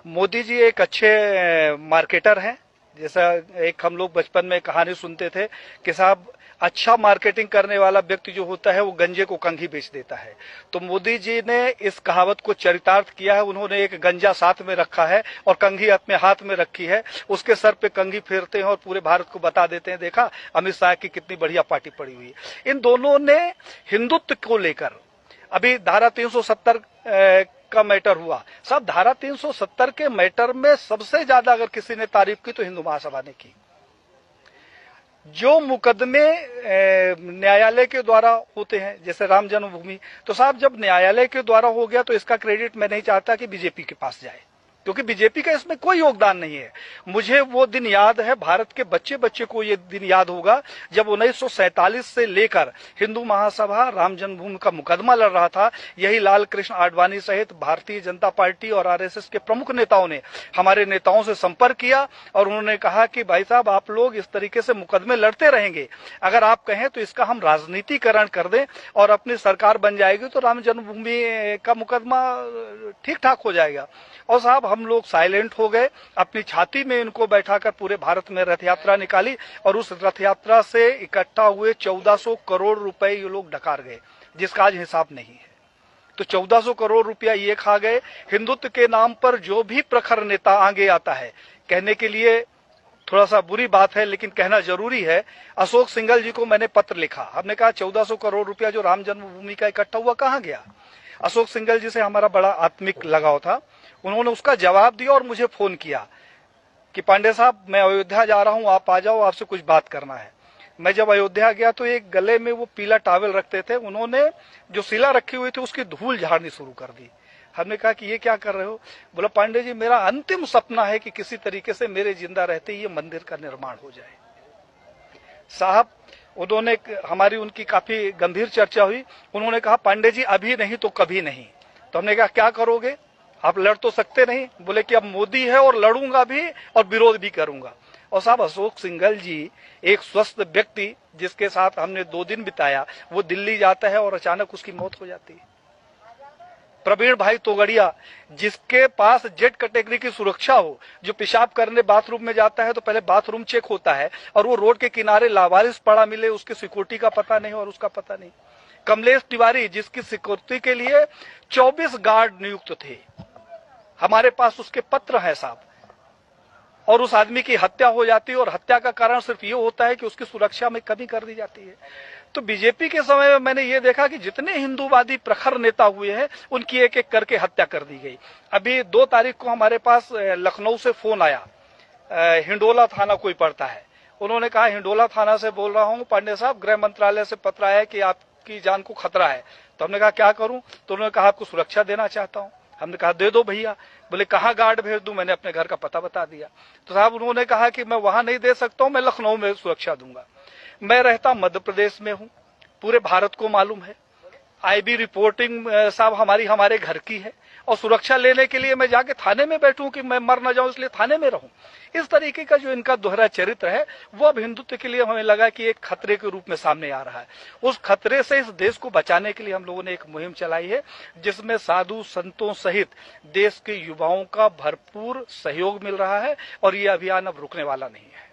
मोदी जी एक अच्छे मार्केटर हैं। जैसा एक हम लोग बचपन में कहानी सुनते थे कि साहब अच्छा मार्केटिंग करने वाला व्यक्ति जो होता है वो गंजे को कंघी बेच देता है। तो मोदी जी ने इस कहावत को चरितार्थ किया है। उन्होंने एक गंजा साथ में रखा है और कंघी अपने हाथ में रखी है। उसके सर पे कंघी फेरते हैं और पूरे भारत को बता देते हैं, देखा अमित शाह की कितनी बढ़िया पार्टी पड़ी हुई है। इन दोनों ने हिंदुत्व को लेकर अभी धारा 370 का मैटर हुआ। सब धारा 370 के मैटर में सबसे ज्यादा अगर किसी ने तारीफ की तो हिंदू महासभा ने की। जो मुकदमे न्यायालय के द्वारा होते हैं जैसे राम जन्मभूमि, तो साहब जब न्यायालय के द्वारा हो गया तो इसका क्रेडिट मैं नहीं चाहता कि बीजेपी के पास जाए, क्योंकि बीजेपी का इसमें कोई योगदान नहीं है। मुझे वो दिन याद है, भारत के बच्चे बच्चे को ये दिन याद होगा जब 1947 से लेकर हिंदू महासभा राम जन्मभूमि का मुकदमा लड़ रहा था। यही लाल कृष्ण आडवाणी सहित भारतीय जनता पार्टी और आरएसएस के प्रमुख नेताओं ने हमारे नेताओं से संपर्क किया और उन्होंने कहा कि भाई साहब आप लोग इस तरीके से मुकदमे लड़ते रहेंगे, अगर आप कहें तो इसका हम राजनीतिकरण कर दें और अपनी सरकार बन जाएगी तो राम जन्मभूमि का मुकदमा ठीक ठाक हो जाएगा। और साहब हम लोग साइलेंट हो गए, अपनी छाती में इनको बैठाकर पूरे भारत में रथ यात्रा निकाली और उस रथ यात्रा से इकट्ठा हुए 1400 करोड़ रुपए ये लोग डकार गए, जिसका आज हिसाब नहीं है। तो 1400 करोड़ रुपया ये खा गए। हिंदुत्व के नाम पर जो भी प्रखर नेता आगे आता है, कहने के लिए थोड़ा सा बुरी बात है लेकिन कहना जरूरी है, अशोक सिंघल जी को मैंने पत्र लिखा। हमने कहा 1400 करोड़ रुपया जो राम जन्मभूमि का इकट्ठा हुआ कहां गया। अशोक सिंघल जी से हमारा बड़ा आत्मिक लगाव था। उन्होंने उसका जवाब दिया और मुझे फोन किया कि पांडे साहब मैं अयोध्या जा रहा हूं, आप आ जाओ, आपसे कुछ बात करना है। मैं जब अयोध्या गया तो एक गले में वो पीला टॉवल रखते थे, उन्होंने जो शिला रखी हुई थी उसकी धूल झाड़नी शुरू कर दी। हमने कहा कि ये क्या कर रहे हो। बोला पांडे जी मेरा अंतिम सपना है कि किसी तरीके से मेरे जिंदा रहते ये मंदिर का निर्माण हो जाए। साहब उन्होंने हमारी उनकी काफी गंभीर चर्चा हुई। उन्होंने कहा पांडे जी अभी नहीं तो कभी नहीं। तो हमने कहा क्या करोगे, आप लड़ तो सकते नहीं। बोले कि अब मोदी है और लड़ूंगा भी और विरोध भी करूंगा। और साहब अशोक सिंघल जी एक स्वस्थ व्यक्ति जिसके साथ हमने 2 दिन बिताया, वो दिल्ली जाता है और अचानक उसकी मौत हो जाती है। प्रवीण भाई तोगड़िया जिसके पास जेड कैटेगरी की सुरक्षा हो, जो पेशाब करने बाथरूम में जाता है तो पहले बाथरूम चेक होता है और वो रोड के किनारे लावारिस पड़ा मिले, उसके सिक्योरिटी का पता नहीं और उसका पता नहीं। कमलेश तिवारी जिसकी सिक्योरिटी के लिए 24 गार्ड नियुक्त थे, हमारे पास उसके पत्र है साहब, और उस आदमी की हत्या हो जाती है और हत्या का कारण सिर्फ ये होता है कि उसकी सुरक्षा में कमी कर दी जाती है। तो बीजेपी के समय में मैंने ये देखा कि जितने हिंदूवादी प्रखर नेता हुए हैं उनकी एक एक करके हत्या कर दी गई। अभी 2 तारीख को हमारे पास लखनऊ से फोन आया, हिंडोला थाना कोई पड़ता है, उन्होंने कहा हिंडोला थाना से बोल रहा हूं पांडे साहब, गृह मंत्रालय से पत्र आया कि आपकी जान को खतरा है। तो हमने कहा क्या करूं, तो उन्होंने कहा आपको सुरक्षा देना चाहता हूं। हमने कहा दे दो भैया। बोले कहाँ गार्ड भेज दूं, मैंने अपने घर का पता बता दिया। तो साहब उन्होंने कहा कि मैं वहां नहीं दे सकता हूं, मैं लखनऊ में सुरक्षा दूंगा। मैं रहता मध्य प्रदेश में हूं, पूरे भारत को मालूम है, आईबी रिपोर्टिंग साहब हमारे घर की है और सुरक्षा लेने के लिए मैं जाके थाने में बैठूं कि मैं मर न जाऊं इसलिए थाने में रहूं। इस तरीके का जो इनका दोहरा चरित्र है वो अब हिंदुत्व के लिए हमें लगा कि एक खतरे के रूप में सामने आ रहा है। उस खतरे से इस देश को बचाने के लिए हम लोगों ने एक मुहिम चलाई है जिसमें साधु संतों सहित देश के युवाओं का भरपूर सहयोग मिल रहा है और ये अभियान अब रुकने वाला नहीं है।